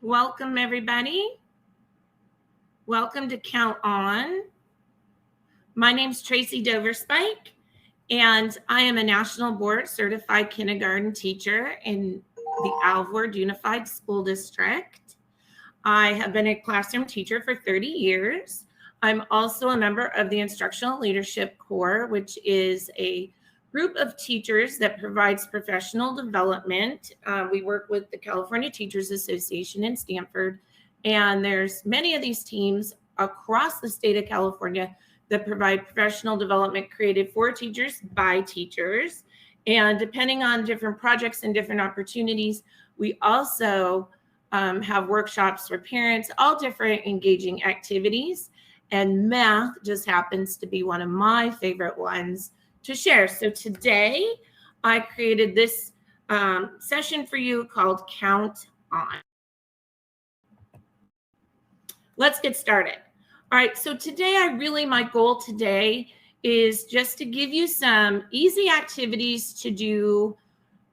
Welcome, everybody. Welcome to Count On. My name's Tracy Doverspike, and I am a National Board Certified Kindergarten teacher in the Alvord Unified School District. I have been a classroom teacher for 30 years. I'm also a member of the Instructional Leadership Corps, which is a group of teachers that provides professional development. We work with the California Teachers Association in Stanford, and there's many of these teams across the state of California that provide professional development created for teachers by teachers. And depending on different projects and different opportunities, we also have workshops for parents, all different engaging activities. And math just happens to be one of my favorite ones to share. So today I created this session for you called Count On. Let's get started. All right, so today my goal today is just to give you some easy activities to do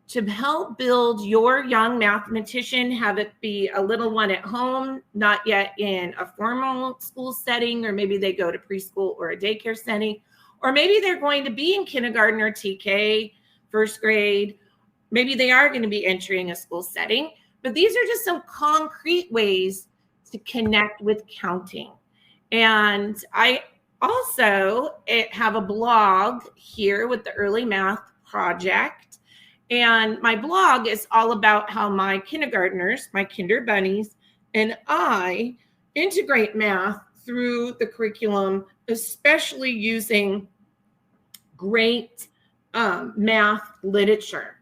to help build your young mathematician, have it be a little one at home, not yet in a formal school setting, or maybe they go to preschool or a daycare setting, or maybe they're going to be in kindergarten or TK, first grade. Maybe they are going to be entering a school setting, but these are just some concrete ways to connect with counting. And I also have a blog here with the Early Math Project. And my blog is all about how my kindergartners, my kinder bunnies, and I integrate math through the curriculum, especially using great math literature.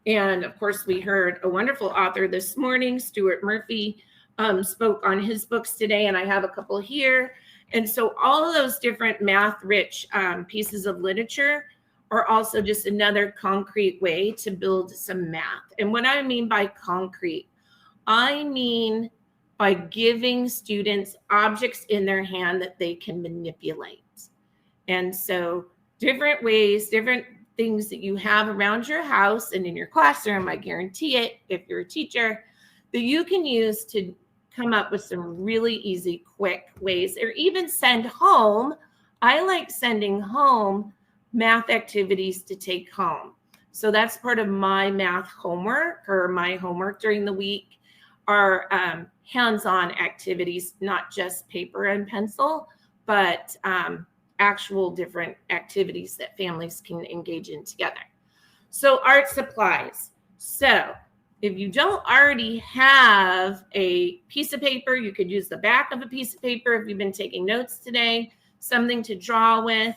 And of course, we heard a wonderful author this morning, Stuart Murphy, spoke on his books today, and I have a couple here. And so all of those different math-rich pieces of literature are also just another concrete way to build some math. And what I mean by concrete, I mean by giving students objects in their hand that they can manipulate. And so different ways, different things that you have around your house and in your classroom, I guarantee it, if you're a teacher, that you can use to come up with some really easy, quick ways, or even send home. I like sending home math activities to take home. So that's part of my math homework, or my homework during the week are hands-on activities, not just paper and pencil, but actual different activities that families can engage in together. So art supplies. So if you don't already have a piece of paper, you could use the back of a piece of paper if you've been taking notes today, something to draw with.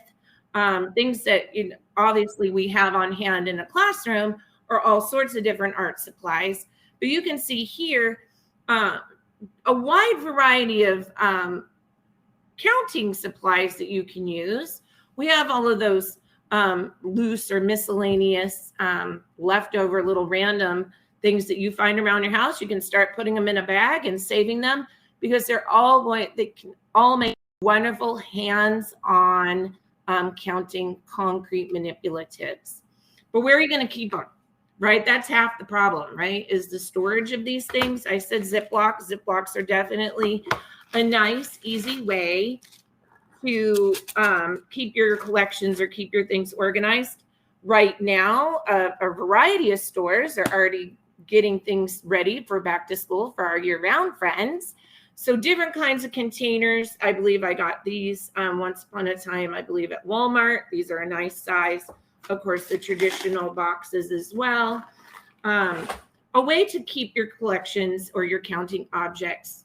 Things that obviously we have on hand in a classroom are all sorts of different art supplies. But you can see here a wide variety of counting supplies that you can use. We have all of those loose or miscellaneous leftover little random things that you find around your house. You can start putting them in a bag and saving them, because they can all make wonderful hands-on counting concrete manipulatives. But where are you going to keep them, right? That's half the problem, right? Is the storage of these things. I said Ziploc. Ziplocs are definitely a nice, easy way to keep your collections or keep your things organized. Right now, a variety of stores are already getting things ready for back to school for our year-round friends. So different kinds of containers. I believe I got these once upon a time, I believe at Walmart. These are a nice size. Of course, the traditional boxes as well. A way to keep your collections or your counting objects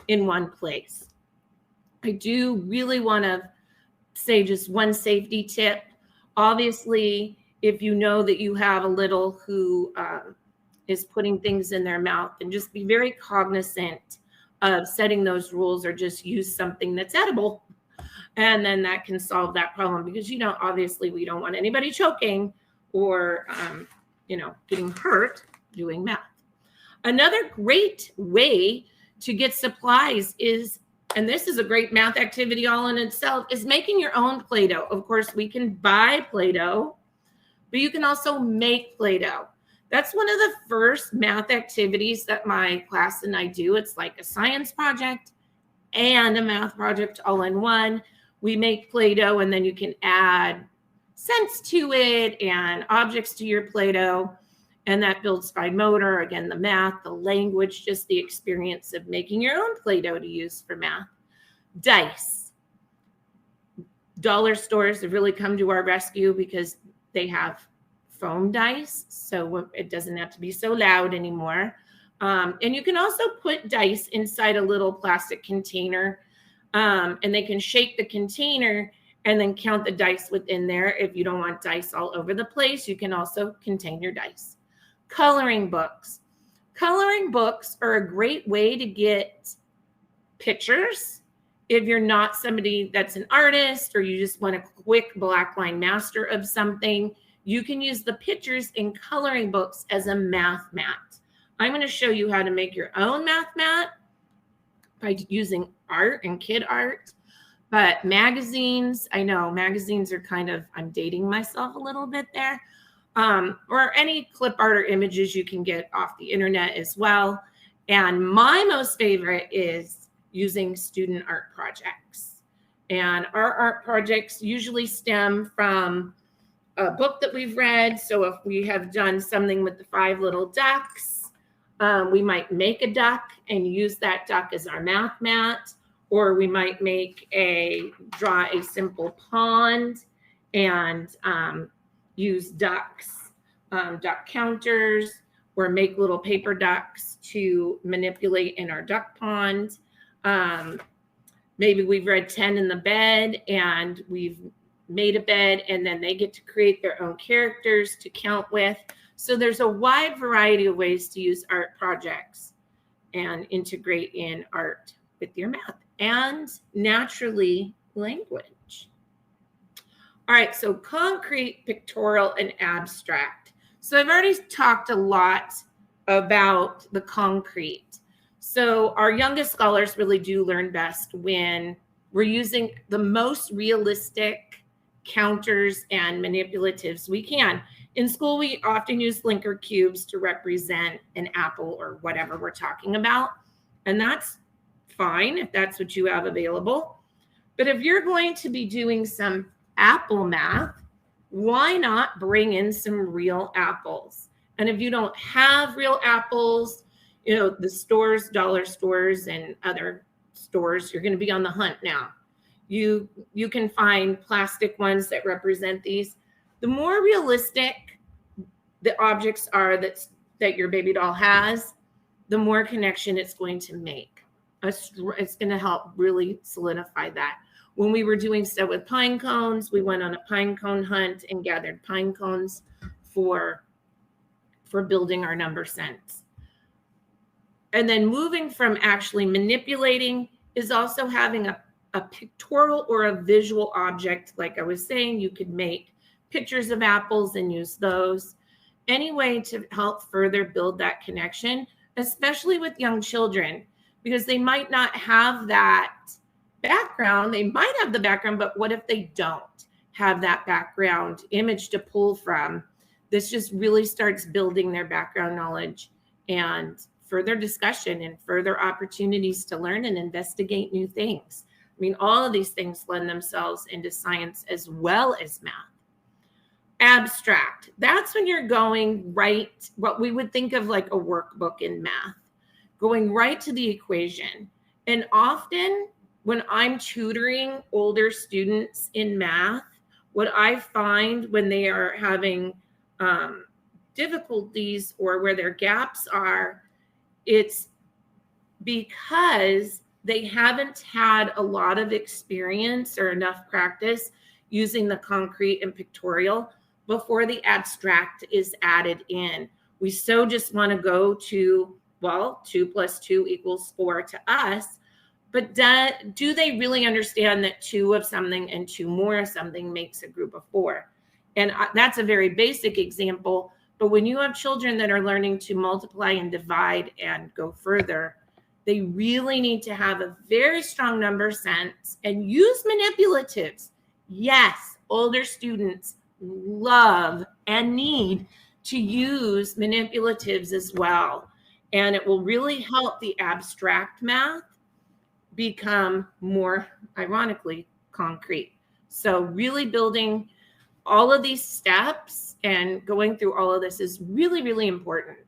in one place. I do really want to say just one safety tip. Obviously, if you know that you have a little who is putting things in their mouth, and just be very cognizant of setting those rules, or just use something that's edible. And then that can solve that problem, because, obviously we don't want anybody choking or, getting hurt doing math. Another great way to get supplies is, and this is a great math activity all in itself, is making your own Play-Doh. Of course, we can buy Play-Doh, but you can also make Play-Doh. That's one of the first math activities that my class and I do. It's like a science project and a math project all in one. We make Play-Doh, and then you can add scents to it and objects to your Play-Doh. And that builds fine motor, again, the math, the language, just the experience of making your own Play-Doh to use for math. Dice. Dollar stores have really come to our rescue because they have foam dice, so it doesn't have to be so loud anymore. And you can also put dice inside a little plastic container, and they can shake the container and then count the dice within there. If you don't want dice all over the place, you can also contain your dice. Coloring books. Coloring books are a great way to get pictures. If you're not somebody that's an artist or you just want a quick black line master of something, you can use the pictures in coloring books as a math mat. I'm going to show you how to make your own math mat by using art and kid art. But magazines, I know magazines are kind of, I'm dating myself a little bit there. Or any clip art or images you can get off the internet as well. And my most favorite is using student art projects. And our art projects usually stem from a book that we've read. So if we have done something with the 5 little ducks, we might make a duck and use that duck as our math mat, or we might draw a simple pond and use ducks, duck counters, or make little paper ducks to manipulate in our duck pond. Maybe we've read 10 in the bed and we've made a bed, and then they get to create their own characters to count with. So there's a wide variety of ways to use art projects and integrate in art with your math, and naturally language. All right, so concrete, pictorial, and abstract. So I've already talked a lot about the concrete. So our youngest scholars really do learn best when we're using the most realistic counters and manipulatives we can. In school, we often use Linker cubes to represent an apple or whatever we're talking about. And that's fine if that's what you have available. But if you're going to be doing some apple math, why not bring in some real apples? And if you don't have real apples, you know, the stores, dollar stores and other stores, you're going to be on the hunt now. You can find plastic ones that represent these. The more realistic the objects are that your baby doll has, the more connection it's going to make. It's going to help really solidify that. When we were doing stuff with pine cones, we went on a pine cone hunt and gathered pine cones for building our number sense. And then moving from actually manipulating is also having a pictorial or a visual object. Like I was saying, you could make pictures of apples and use those. Any way to help further build that connection, especially with young children, because they might not have that background. They might have the background, but what if they don't have that background image to pull from? This just really starts building their background knowledge and further discussion and further opportunities to learn and investigate new things. I mean, all of these things lend themselves into science as well as math. Abstract, that's when you're going right, what we would think of like a workbook in math, going right to the equation. And often when I'm tutoring older students in math, what I find when they are having difficulties or where their gaps are, it's because they haven't had a lot of experience or enough practice using the concrete and pictorial before the abstract is added in. We so just want to go to, well, 2 + 2 = 4 to us, but do they really understand that 2 of something and 2 more of something makes a group of 4? And that's a very basic example, but when you have children that are learning to multiply and divide and go further, they really need to have a very strong number sense and use manipulatives. Yes, older students love and need to use manipulatives as well. And it will really help the abstract math become more, ironically, concrete. So really building all of these steps and going through all of this is really, really important.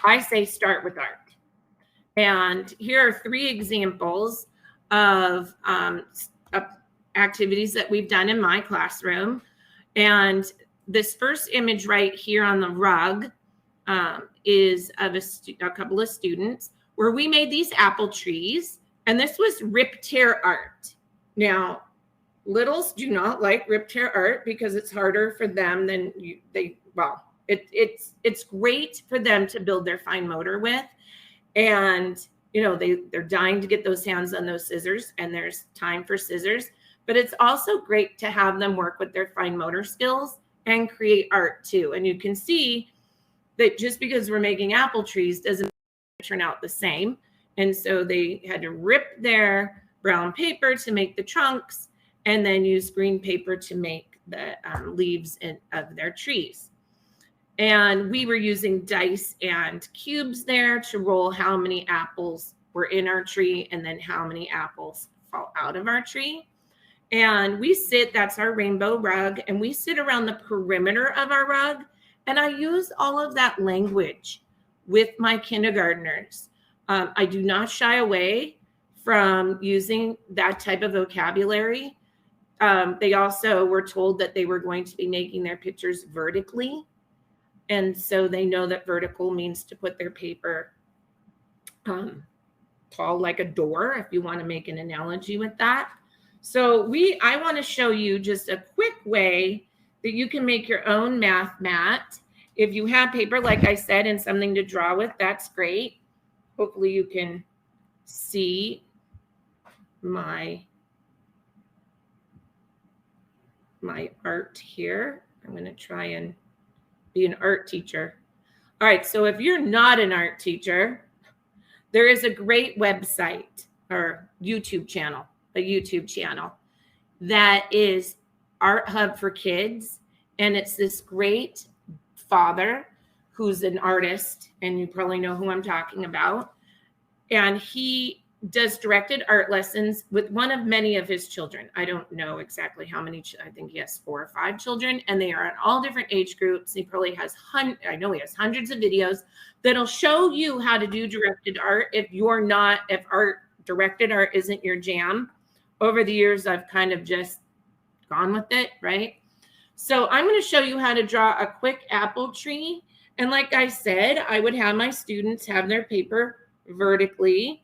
I say start with art. And here are 3 examples of activities that we've done in my classroom. And this first image right here on the rug is of a couple of students where we made these apple trees. And this was rip tear art. Now, littles do not like rip tear art because it's harder for them than it's great for them to build their fine motor with. And, you know, they're dying to get those hands on those scissors, and there's time for scissors. But it's also great to have them work with their fine motor skills and create art too. And you can see that just because we're making apple trees doesn't turn out the same. And so they had to rip their brown paper to make the trunks and then use green paper to make the leaves of their trees. And we were using dice and cubes there to roll how many apples were in our tree and then how many apples fall out of our tree. And we that's our rainbow rug, and we sit around the perimeter of our rug. And I use all of that language with my kindergartners. I do not shy away from using that type of vocabulary. They also were told that they were going to be making their pictures vertically. And so they know that vertical means to put their paper tall like a door, if you want to make an analogy with that. So I want to show you just a quick way that you can make your own math mat. If you have paper, like I said, and something to draw with, that's great. Hopefully you can see my art here. I'm going to try and be an art teacher. All right, so if you're not an art teacher, there is a great website or a YouTube channel that is Art Hub for Kids. And it's this great father who's an artist, and you probably know who I'm talking about. And he does directed art lessons with one of many of his children. I don't know exactly how many. I think he has 4 or 5 children, and they are in all different age groups. He probably has hundreds of videos that'll show you how to do directed art if directed art isn't your jam. Over the years, I've kind of just gone with it, right? So I'm going to show you how to draw a quick apple tree. And like I said, I would have my students have their paper vertically.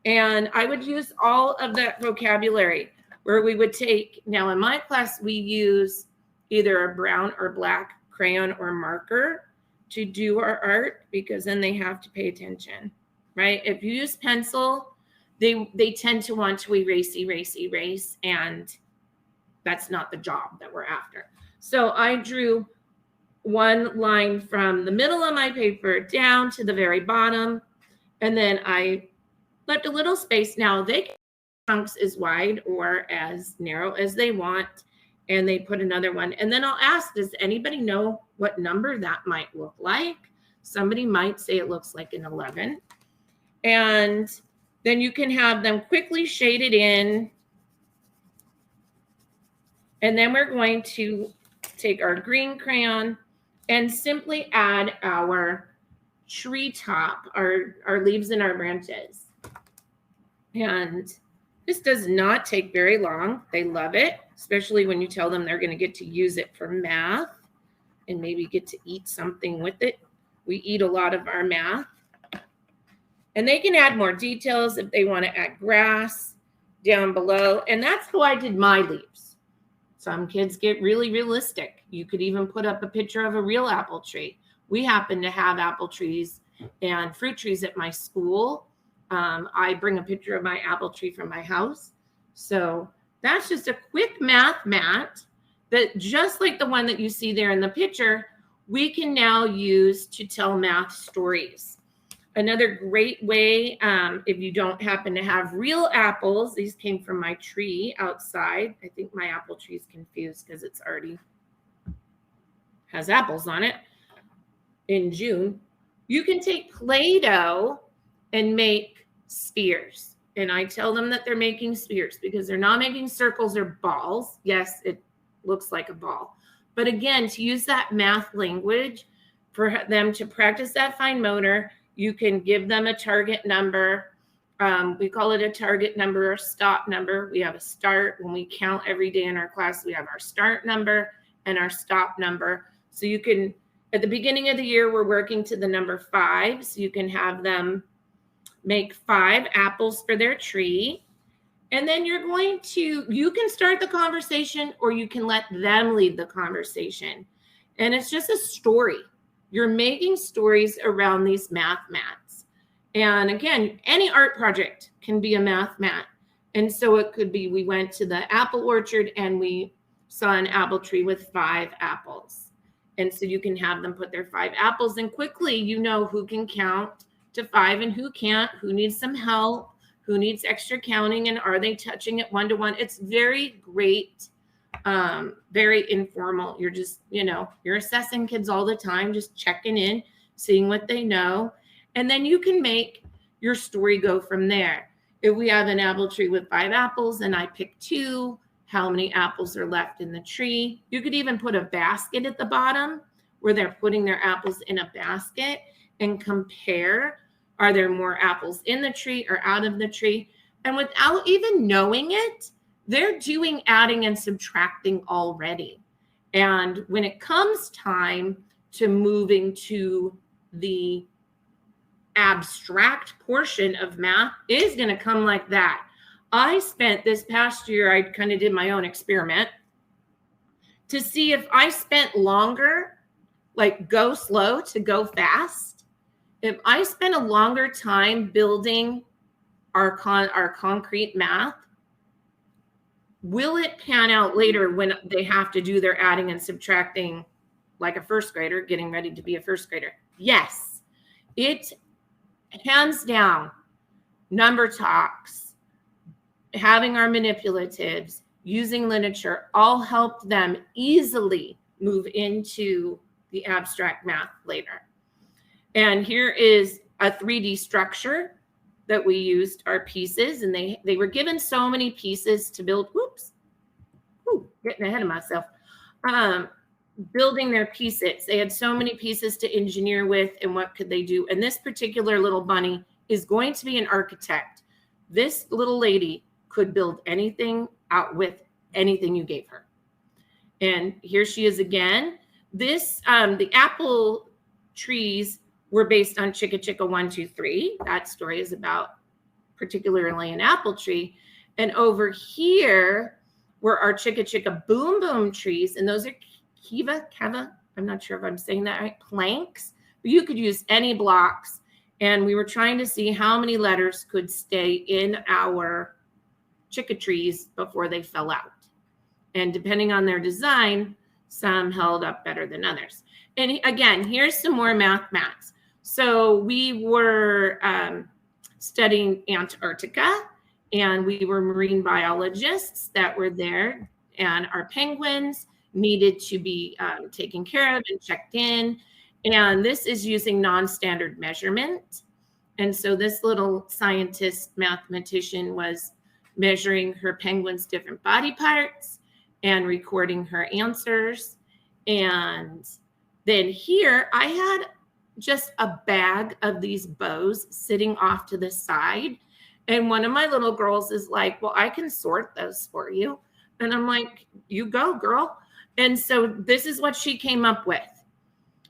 And I would use all of that vocabulary where we would take, now in my class, we use either a brown or black crayon or marker to do our art, because then they have to pay attention, right? If you use pencil, they tend to want to erase, and that's not the job that we're after. So I drew one line from the middle of my paper down to the very bottom, and then I left a little space. Now they can chunks as wide or as narrow as they want, and they put another one. And then I'll ask, does anybody know what number that might look like? Somebody might say it looks like an 11. And then you can have them quickly shaded in. And then we're going to take our green crayon and simply add our treetop, our leaves and our branches. And this does not take very long. They love it, especially when you tell them they're going to get to use it for math and maybe get to eat something with it. We eat a lot of our math. And they can add more details if they want to add grass down below. And that's how I did my leaves. Some kids get really realistic. You could even put up a picture of a real apple tree. We happen to have apple trees and fruit trees at my school. I bring a picture of my apple tree from my house. So that's just a quick math mat that, just like the one that you see there in the picture, we can now use to tell math stories. Another great way, if you don't happen to have real apples, these came from my tree outside. I think my apple tree is confused because it's already has apples on it in June, you can take Play-Doh and make spheres. And I tell them that they're making spheres because they're not making circles or balls. Yes, it looks like a ball. But again, to use that math language for them to practice that fine motor, you can give them a target number. We call it a target number or stop number. We have a start. When we count every day in our class, we have our start number and our stop number. So you can, at the beginning of the year, we're working to the number 5. So you can have them make 5 apples for their tree. And then you can start the conversation or you can let them lead the conversation. And it's just a story. You're making stories around these math mats. And again, any art project can be a math mat. And so it could be, we went to the apple orchard and we saw an apple tree with 5 apples. And so you can have them put their 5 apples and quickly, you know who can count to 5 and who can't, who needs some help, who needs extra counting, and are they touching it 1-to-1? It's very great, very informal. You're just, you're assessing kids all the time, just checking in, seeing what they know. And then you can make your story go from there. If we have an apple tree with 5 apples and I pick 2, how many apples are left in the tree? You could even put a basket at the bottom where they're putting their apples in a basket and compare, are there more apples in the tree or out of the tree? And without even knowing it, they're doing adding and subtracting already. And when it comes time to moving to the abstract portion of math, it is going to come like that. I spent this past year, I kind of did my own experiment to see if I spent longer, like go slow to go fast. If I spend a longer time building our concrete math, will it pan out later when they have to do their adding and subtracting like a first grader, getting ready to be a first grader? Yes, it hands down, number talks, having our manipulatives, using literature, all helped them easily move into the abstract math later. And here is a 3D structure that we used our pieces, and they were given so many pieces to build. Getting ahead of myself. Building their pieces. They had so many pieces to engineer with, and what could they do? And this particular little bunny is going to be an architect. This little lady could build anything out with anything you gave her. And here she is again. This, the apple trees were based on Chicka Chicka 1, 2, 3. That story is about particularly an apple tree. And over here were our Chicka Chicka Boom Boom trees. And those are Kiva, I'm not sure if I'm saying that right, planks. But you could use any blocks. And we were trying to see how many letters could stay in our Chicka trees before they fell out. And depending on their design, some held up better than others. And again, here's some more math mats. So we were studying Antarctica, and we were marine biologists that were there, and our penguins needed to be taken care of and checked in. And this is using non-standard measurement. And so this little scientist mathematician was measuring her penguin's different body parts and recording her answers. And then here I had just a bag of these bows sitting off to the side. And one of my little girls is like, well, I can sort those for you. And I'm like, you go, girl. And so this is what she came up with.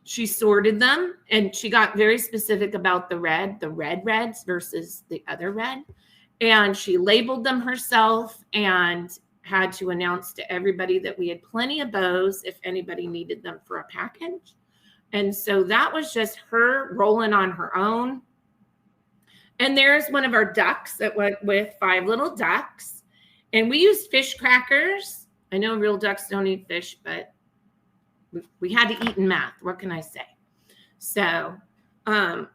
She sorted them, and she got very specific about the red reds versus the other red. And she labeled them herself and had to announce to everybody that we had plenty of bows if anybody needed them for a package. And so that was just her rolling on her own. And there's one of our ducks that went with 5 little ducks. And we used fish crackers. I know real ducks don't eat fish, but we had to eat in math. What can I say? So our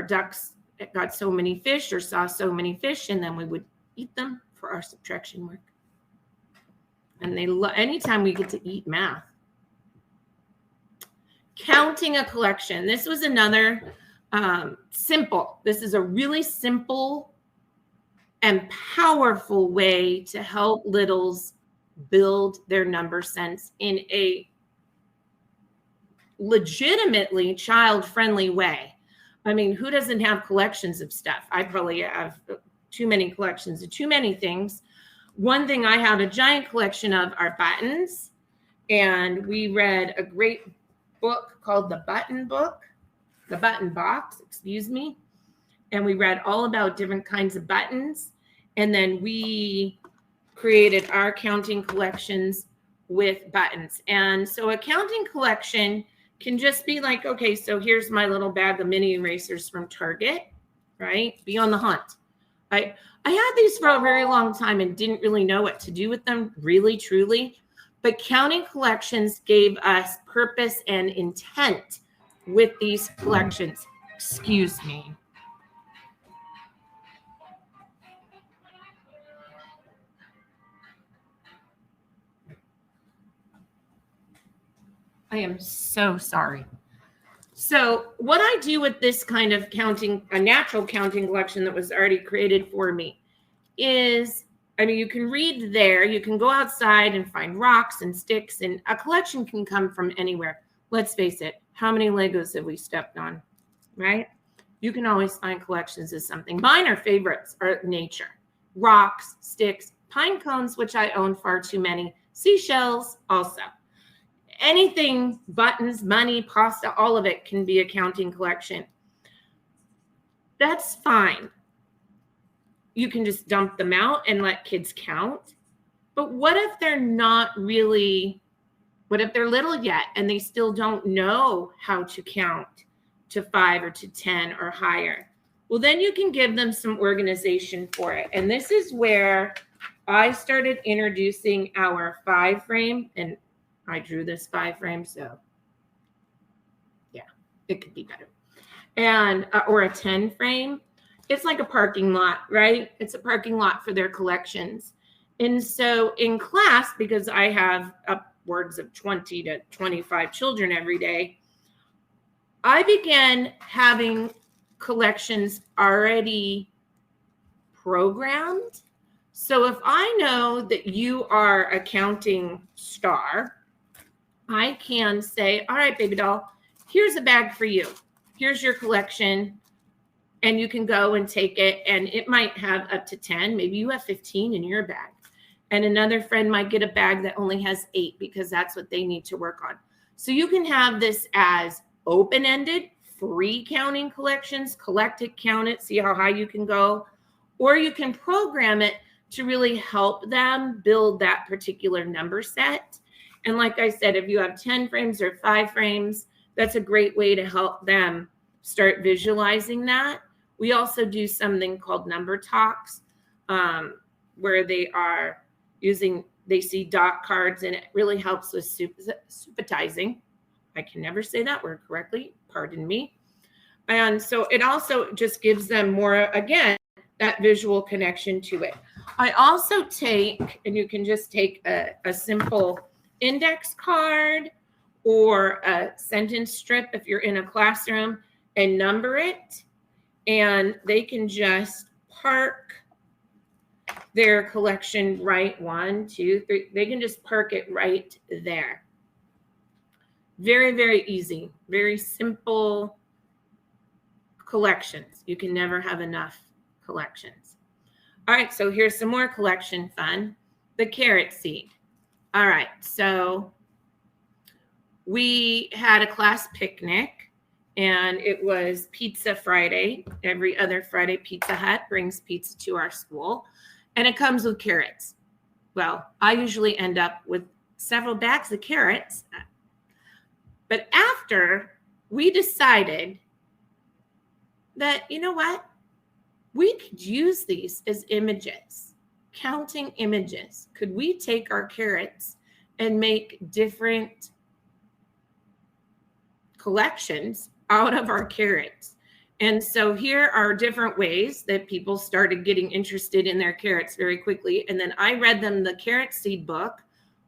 ducks got so many fish or saw so many fish, and then we would eat them for our subtraction work. And they anytime we get to eat math. Counting a collection. This was another simple. This is a really simple and powerful way to help littles build their number sense in a legitimately child-friendly way. I mean, who doesn't have collections of stuff? I probably have too many collections of too many things. One thing I have a giant collection of are buttons. And we read a great book called The Button Box, excuse me. And we read all about different kinds of buttons. And then we created our counting collections with buttons. And so a counting collection can just be like, okay, so here's my little bag of mini erasers from Target, right? Be on the hunt. I had these for a very long time and didn't really know what to do with them, really, truly. But counting collections gave us purpose and intent with these collections. Excuse me. I am so sorry. So what I do with this kind of counting, a natural counting collection that was already created for me is, I mean, you can read there, you can go outside and find rocks and sticks, and a collection can come from anywhere. Let's face it, how many Legos have we stepped on, right? You can always find collections of something. Mine are favorites are nature, rocks, sticks, pine cones, which I own far too many, seashells also. Anything, buttons, money, pasta, all of it can be a counting collection. That's fine. You can just dump them out and let kids count. But what if they're not really, what if they're little yet and they still don't know how to count to 5 or to 10 or higher? Well, then you can give them some organization for it. And this is where I started introducing our 5-frame, and I drew this 5-frame, so yeah, it could be better. And or a 10-frame. It's like a parking lot, right? It's a parking lot for their collections. And so in class, because I have upwards of 20 to 25 children every day, I began having collections already programmed. So if I know that you are a counting star, I can say, all right, baby doll, here's a bag for you. Here's your collection. And you can go and take it. And it might have up to 10. Maybe you have 15 in your bag. And another friend might get a bag that only has 8 because that's what they need to work on. So you can have this as open-ended, free counting collections, collect it, count it, see how high you can go. Or you can program it to really help them build that particular number set. And like I said, if you have 10 frames or 5 frames, that's a great way to help them start visualizing that. We also do something called number talks, where they are using, they see dot cards, and it really helps with supatizing. I can never say that word correctly, pardon me. And so it also just gives them more, again, that visual connection to it. I also take, and you can just take a simple index card or a sentence strip if you're in a classroom and number it, and they can just park their collection right 1, 2, 3. They can just park it right there. Very, very easy, very simple collections. You can never have enough collections. All right, so here's some more collection fun. The carrot seed. All right, so we had a class picnic, and it was Pizza Friday. Every other Friday, Pizza Hut brings pizza to our school, and it comes with carrots. Well, I usually end up with several bags of carrots. But after, we decided that, you know what? We could use these as images, counting images. Could we take our carrots and make different collections out of our carrots? And so here are different ways that people started getting interested in their carrots very quickly. And then I read them the carrot seed book,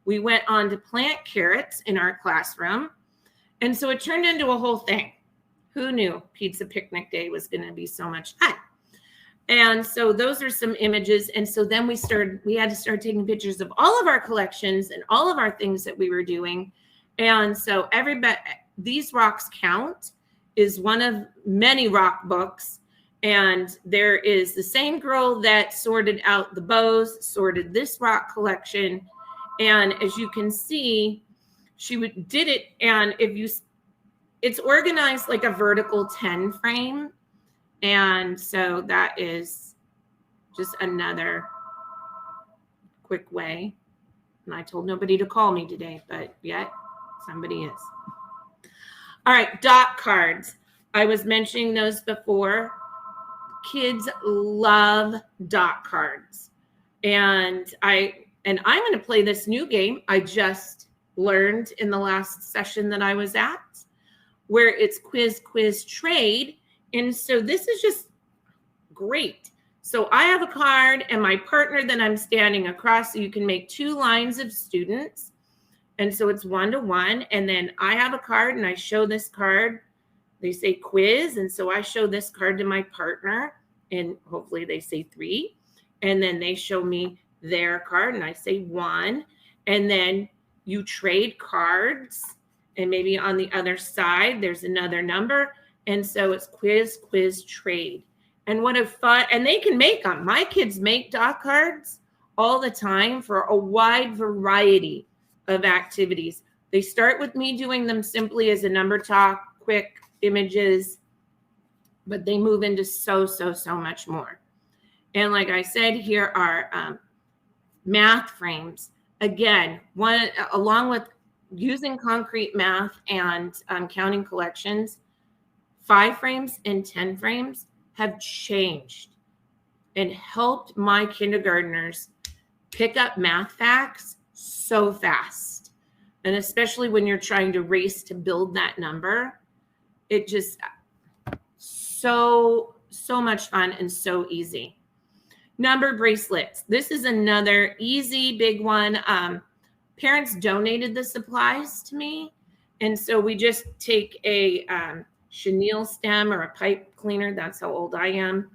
we went on to plant carrots in our classroom. And so it turned into a whole thing. Who knew pizza picnic day was going to be so much fun? And so those are some images. And so then we had to start taking pictures of all of our collections and all of our things that we were doing. And so These Rocks Count is one of many rock books. And there is the same girl that sorted out the bows, sorted this rock collection. And as you can see, did it. And it's organized like a vertical 10 frame. And so that is just another quick way. And I told nobody to call me today, but yet somebody is. All right, dot cards. I was mentioning those before. Kids love dot cards. And I'm going to play this new game I just learned in the last session that I was at, where it's quiz, trade. And so this is just great. So I have a card and my partner that I'm standing across. So you can make 2 lines of students. And so it's 1-to-1. And then I have a card and I show this card. They say quiz. And so I show this card to my partner and hopefully they say 3. And then they show me their card and I say 1. And then you trade cards. And maybe on the other side, there's another number. And so it's quiz, trade. And what a fun, and they can make them. My kids make dot cards all the time for a wide variety of activities. They start with me doing them simply as a number talk, quick images, but they move into so much more. And like I said, here are math frames. Again, along with using concrete math and counting collections, 5 frames and 10 frames have changed and helped my kindergartners pick up math facts so fast. And especially when you're trying to race to build that number, it just so much fun and so easy. Number bracelets. This is another easy, big one. Parents donated the supplies to me. And so we just take a chenille stem or a pipe cleaner. That's how old I am.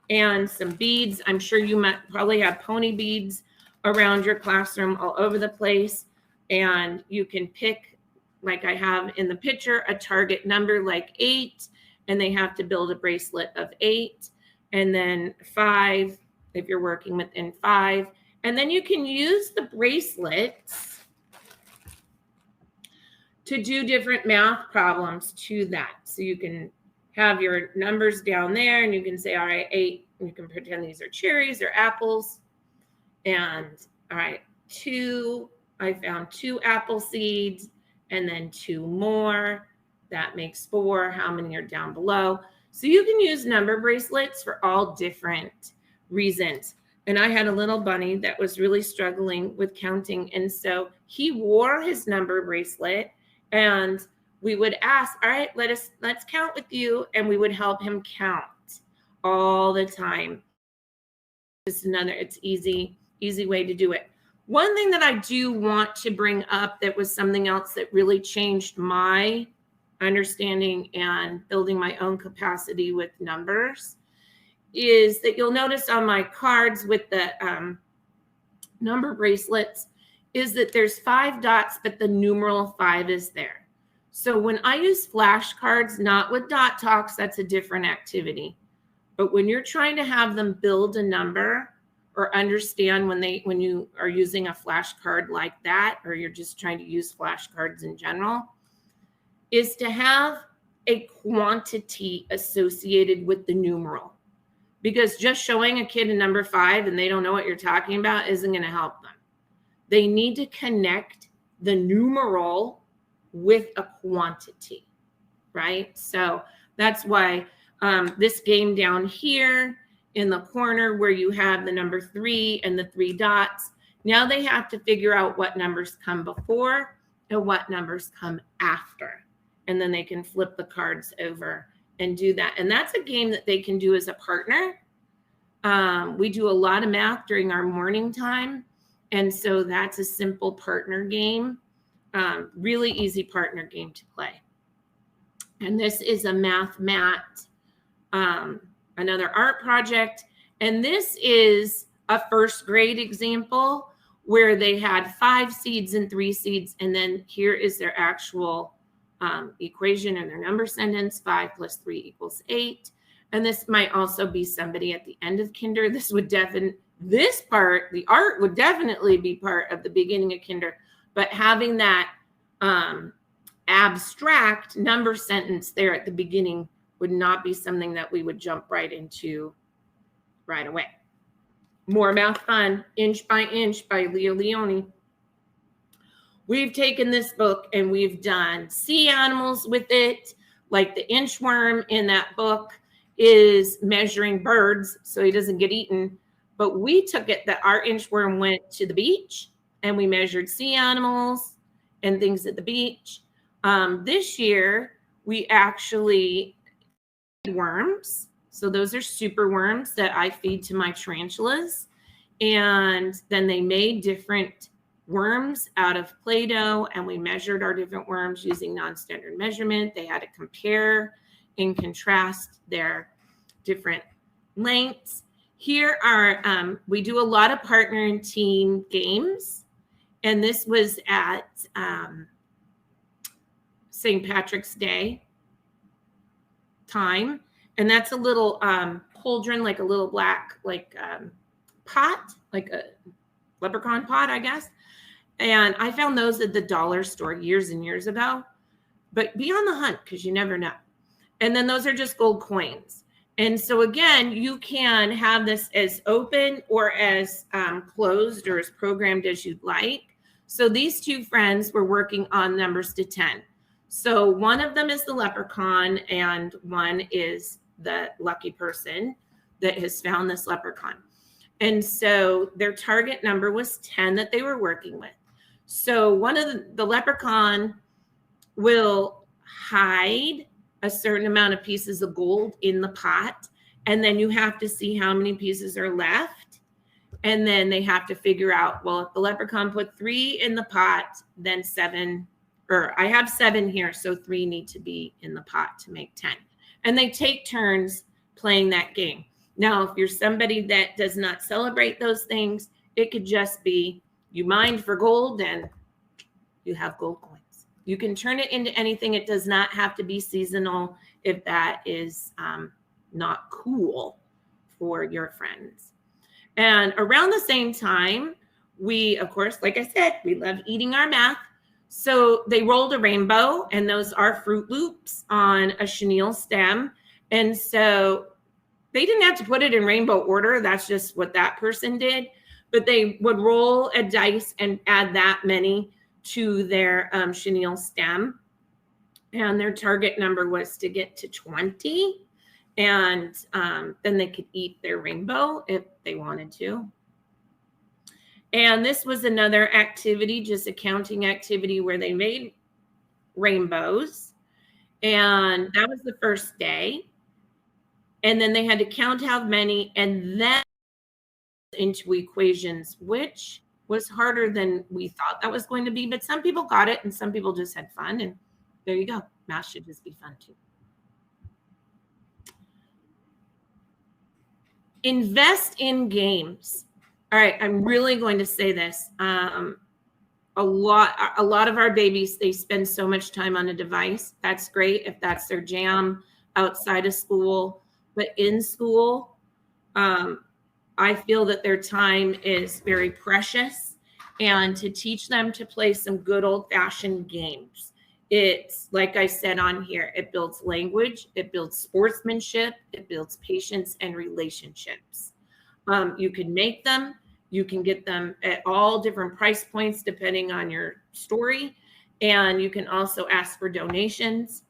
And some beads. I'm sure you might probably have pony beads around your classroom all over the place. And you can pick, like I have in the picture, a target number like 8. And they have to build a bracelet of 8. And then 5, if you're working within 5. And then you can use the bracelets to do different math problems to that. So you can have your numbers down there and you can say, all right, 8, and you can pretend these are cherries or apples. And all right, 2, I found 2 apple seeds and then 2 more. That makes 4. How many are down below? So you can use number bracelets for all different reasons. And I had a little bunny that was really struggling with counting. And so he wore his number bracelet. And we would ask, all right, let's count with you. And we would help him count all the time. It's easy way to do it. One thing that I do want to bring up that was something else that really changed my understanding and building my own capacity with numbers is that you'll notice on my cards with the number bracelets is that there's 5 dots, but the numeral 5 is there. So when I use flashcards, not with dot talks, that's a different activity. But when you're trying to have them build a number or understand when you are using a flashcard like that, or you're just trying to use flashcards in general, is to have a quantity associated with the numeral. Because just showing a kid a number 5 and they don't know what you're talking about isn't going to help them. They need to connect the numeral with a quantity, right? So that's why this game down here in the corner where you have the number 3 and the 3 dots, now they have to figure out what numbers come before and what numbers come after. And then they can flip the cards over and do that. And that's a game that they can do as a partner. We do a lot of math during our morning time. And so that's a simple partner game, really easy partner game to play. And this is a math mat, another art project. And this is a first grade example where they had 5 seeds and 3 seeds. And then here is their actual equation and their number sentence. 5 plus 3 equals 8. And this might also be somebody at the end of kinder. This part, the art would definitely be part of the beginning of kinder, but having that abstract number sentence there at the beginning would not be something that we would jump right into right away. More Math Fun, Inch by Inch by Leah Leone. We've taken this book and we've done sea animals with it, like the inchworm in that book is measuring birds so he doesn't get eaten. But we took it that our inchworm went to the beach and we measured sea animals and things at the beach. This year, we actually worms. So those are super worms that I feed to my tarantulas. And then they made different worms out of Play-Doh, and we measured our different worms using non-standard measurement. They had to compare and contrast their different lengths. Here are, we do a lot of partner and team games. And this was at St. Patrick's Day time. And that's a little cauldron, like a little black, pot, like a leprechaun pot, I guess. And I found those at the dollar store years and years ago. But be on the hunt because you never know. And then those are just gold coins. And so again, you can have this as open or as closed or as programmed as you'd like. So these two friends were working on numbers to 10. So one of them is the leprechaun and one is the lucky person that has found this leprechaun. And so their target number was 10 that they were working with. So one of the leprechaun will hide a certain amount of pieces of gold in the pot. And then you have to see how many pieces are left. And then they have to figure out, well, if the leprechaun put 3 in the pot, then 7, or I have 7 here, so 3 need to be in the pot to make 10. And they take turns playing that game. Now, if you're somebody that does not celebrate those things, it could just be you mined for gold and you have gold coins. You can turn it into anything. It does not have to be seasonal if that is not cool for your friends. And around the same time, we, of course, like I said, we love eating our math. So they rolled a rainbow, and those are Fruit Loops on a chenille stem. And so they didn't have to put it in rainbow order. That's just what that person did. But they would roll a dice and add that many to their chenille stem. And their target number was to get to 20. And then they could eat their rainbow if they wanted to. And this was another activity, just a counting activity where they made rainbows. And that was the first day. And then they had to count how many and then into equations, which was harder than we thought that was going to be. But some people got it and some people just had fun. And there you go. Math should just be fun too. Invest in games. All right, I'm really going to say this. A lot of our babies, they spend so much time on a device. That's great if that's their jam outside of school. But in school, I feel that their time is very precious. And to teach them to play some good old-fashioned games. It's, like I said on here, it builds language, it builds sportsmanship, it builds patience and relationships. You can make them. You can get them at all different price points depending on your story. And you can also ask for donations.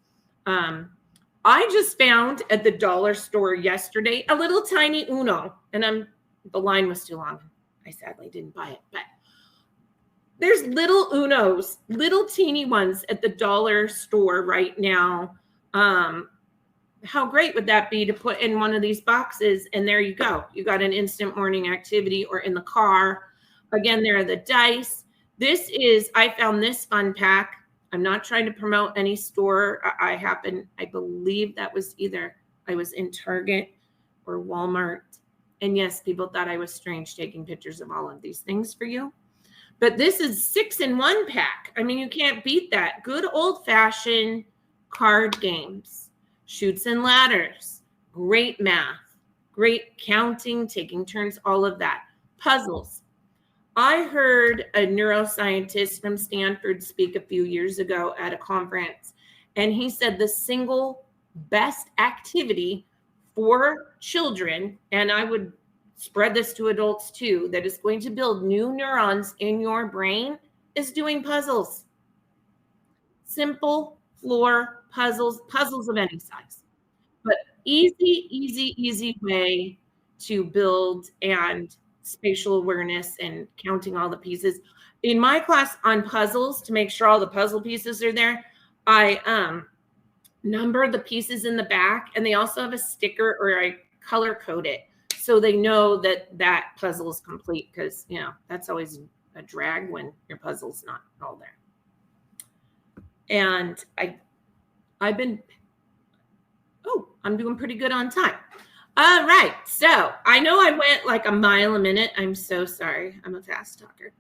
I just found at the dollar store yesterday a little tiny Uno. And the line was too long. I sadly didn't buy it. But there's little Unos, little teeny ones at the dollar store right now. How great would that be to put in one of these boxes? And there you go. You got an instant morning activity or in the car. Again, there are the dice. I found this fun pack. I'm not trying to promote any store. I believe that was either I was in Target or Walmart. And yes, people thought I was strange taking pictures of all of these things for you. But this is 6-in-1 pack. I mean, you can't beat that. Good old-fashioned card games, Chutes and Ladders, great math, great counting, taking turns, all of that. Puzzles. I heard a neuroscientist from Stanford speak a few years ago at a conference, and he said the single best activity for children, and I would spread this to adults too, that is going to build new neurons in your brain is doing puzzles. Simple floor puzzles of any size, but easy way to build and spatial awareness and counting all the pieces. In my class on puzzles, to make sure all the puzzle pieces are there, I number the pieces in the back, and they also have a sticker, or I color code it so they know that that puzzle is complete, because that's always a drag when your puzzle's not all there. And I'm doing pretty good on time. All right, so I know I went like a mile a minute. I'm so sorry. I'm a fast talker.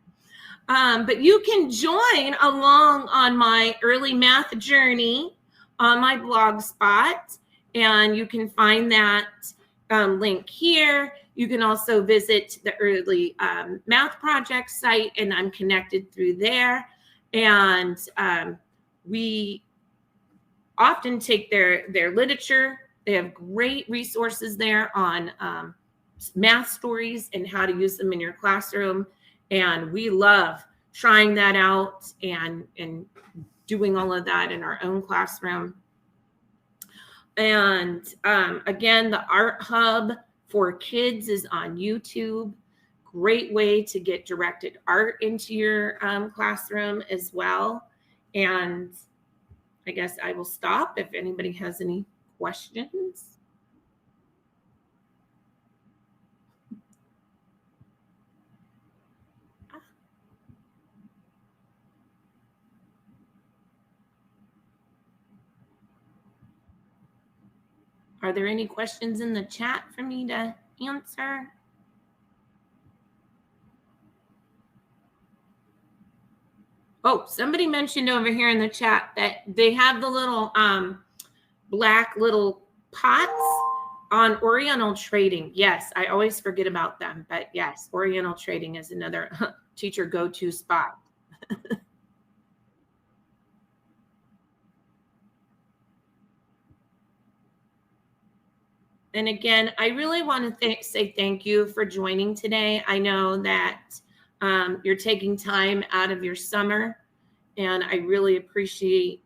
But you can join along on my early math journey on my blog spot, and you can find that link here. You can also visit the early math project site, and I'm connected through there. And we often take their literature. They have great resources there on math stories and how to use them in your classroom. And we love trying that out and doing all of that in our own classroom. And again, the Art Hub for Kids is on YouTube. Great way to get directed art into your classroom as well. And I guess I will stop if anybody has any questions. Are there any questions in the chat for me to answer? Oh, somebody mentioned over here in the chat that they have the little black little pots on Oriental Trading. Yes, I always forget about them, but yes, Oriental Trading is another teacher go-to spot. And again, I really want to say thank you for joining today. I know that you're taking time out of your summer, and I really appreciate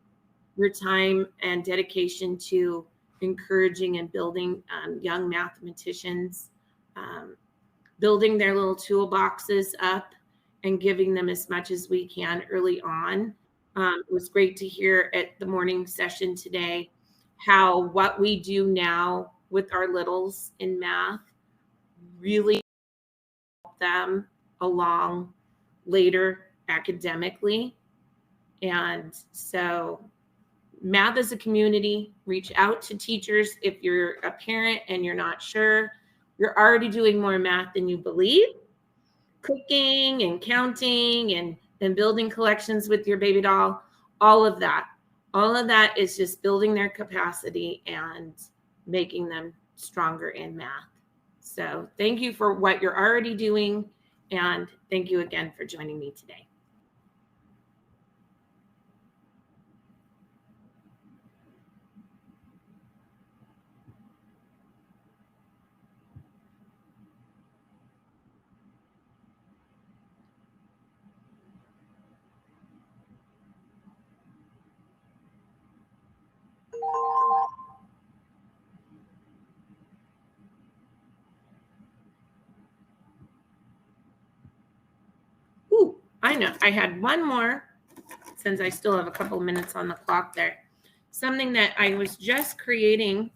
your time and dedication to encouraging and building young mathematicians, building their little toolboxes up and giving them as much as we can early on. It was great to hear at the morning session today how what we do now with our littles in math really help them along later academically. And so math as a community, reach out to teachers. If you're a parent and you're not sure, you're already doing more math than you believe. Cooking and counting and building collections with your baby doll, all of that is just building their capacity and making them stronger in math. So thank you for what you're already doing, and thank you again for joining me today. Ooh, I know. I had one more, since I still have a couple of minutes on the clock there. Something that I was just creating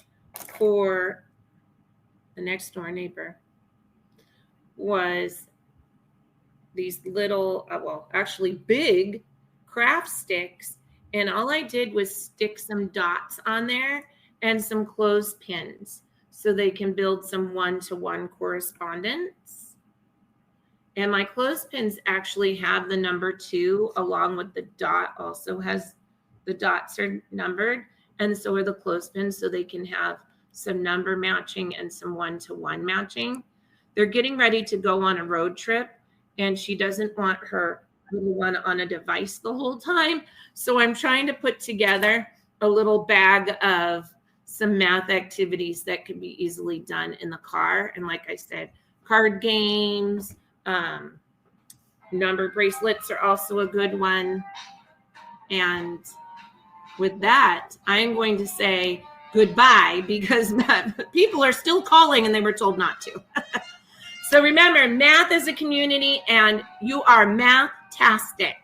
for the next door neighbor was these little, well, actually big craft sticks. And all I did was stick some dots on there and some clothespins so they can build some one-to-one correspondence. And my clothespins actually have the number 2 along with the dot, also has the dots are numbered, and so are the clothespins, so they can have some number matching and some one-to-one matching. They're getting ready to go on a road trip, and she doesn't want her little one on a device the whole time. So I'm trying to put together a little bag of some math activities that can be easily done in the car. And like I said, card games, number bracelets are also a good one. And with that, I am going to say goodbye because people are still calling and they were told not to. So remember, math is a community and you are math-tastic.